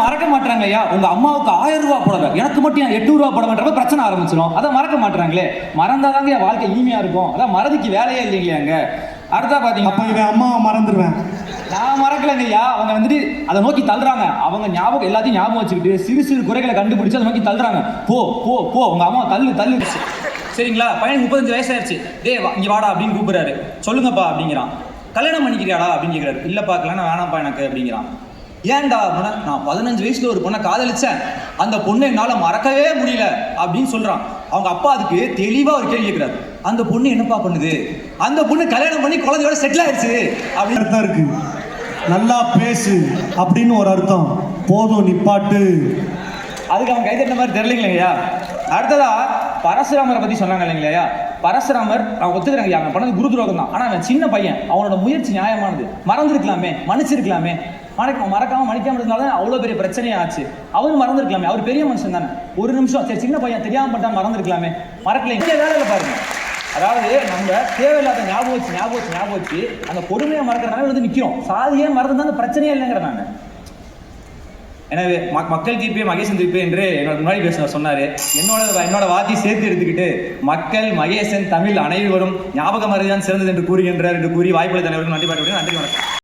மறக்க மாட்டாங்க ஐயா. உங்க அம்மாவுக்கு 1000 ரூபாய் புடவை, எனக்கு மட்டும் 800 ரூபாய் புடவைன்றப்ப பிரச்சனை ஆரம்பிச்சிடும். அதான் மறக்க மாட்டாங்களே. மறந்தாதாங்க என் வாழ்க்கை இனிமையா இருக்கும். அதான் மறதிக்கு வேலையே இல்லைங்களே அங்க. அடுத்தா பாத்தீங்க, அப்ப இவன் அம்மாவை மறந்துடுவேன். நான் மறக்கலைங்க ஐயா. அவங்க வந்துட்டு அதை நோக்கி தள்ளுறாங்க. அவங்க ஞாபகம் எல்லாத்தையும் ஞாபகம் வச்சுக்கிட்டு சிறு சிறு குறைகளை கண்டுபிடிச்சு அதை நோக்கி தள்ளுறாங்க. போ போ போ உங்க அம்மா தள்ளு. சரிங்களா, பையனுக்கு 35 வயசாயிருச்சு. இங்க வாடா அப்படின்னு கூப்பிடுறாரு. சொல்லுங்கப்பா அப்படிங்கிறான். கல்யாணம் பண்ணிக்கிறியாடா அப்படின்னு கேட்கிறாரு. இல்லப்பா கல்யாணம் வேணாம்ப்பா எனக்கு அப்படிங்கிறான். ஏன்டா அப்படின்னா, நான் 15 வயசுல ஒரு பொண்ணை காதலிச்சேன், அந்த பொண்ணை என்னால மறக்கவே முடியல அப்படின்னு சொல்றான். அவங்க அப்பா அதுக்கு தெளிவா ஒரு கேள்வி கேட்கிறாரு. அந்த பொண்ணு என்னப்பா பண்ணுது? அந்த பொண்ணு கல்யாணம் பண்ணி குழந்தையோட செட்டில் ஆயிடுச்சு அப்படின்னு அர்த்தம் இருக்கு. நல்லா பேசு அப்படின்னு ஒரு அர்த்தம். போதும் நிப்பாட்டு. அதுக்கு அவன் கைத்தட்ட மாதிரி தெரியலைங்களையா. அடுத்ததா பரசுராமரை பத்தி சொன்னாங்க இல்லைங்களையா. பரசுராமர் அவன் ஒத்துக்கிறாங்க, அவன் பண்ணது குரு துரோகம் தான். ஆனா அவன் சின்ன பையன், அவனோட முயற்சி நியாயமானது. மறந்துருக்கலாமே, மன்னிச்சிருக்கலாமே. மறக்காம மன்னிக்காம இருந்தாலும் அவ்வளோ பெரிய பிரச்சனையே ஆச்சு. அவரும் மறந்துருக்கலாமே, அவர் பெரிய மனுஷன் தானே. ஒரு நிமிஷம் சரி, சின்ன பையன் தெரியாம பண்ணா மறந்துருக்கலாமே. மறக்கல. இங்கே வேலையில பாருங்க. அதாவது நம்ம தேவையில்லாத ஞாபகம் வச்சு அந்த கொடுமையை மறக்கிறனால வந்து நிற்கிறோம். சாதியே மறந்து அந்த பிரச்சனையே இல்லைங்கிற நான். எனவே மக்கள் தீர்ப்பே மகேசன் தீர்ப்பே என்று என்னோட முன்னாடி பேசுவார் சொன்னாரு. என்னோட வார்த்தையை சேர்த்து எடுத்துக்கிட்டு மக்கள், மகேசன், தமிழ் அனைவரும் ஞாபகம் மறதிதான் சிறந்தது என்று கூறுகின்றார் என்று கூறி வாய்ப்புள்ள தலைவருக்கு நன்றி பாட்டு. நன்றி, வணக்கம்.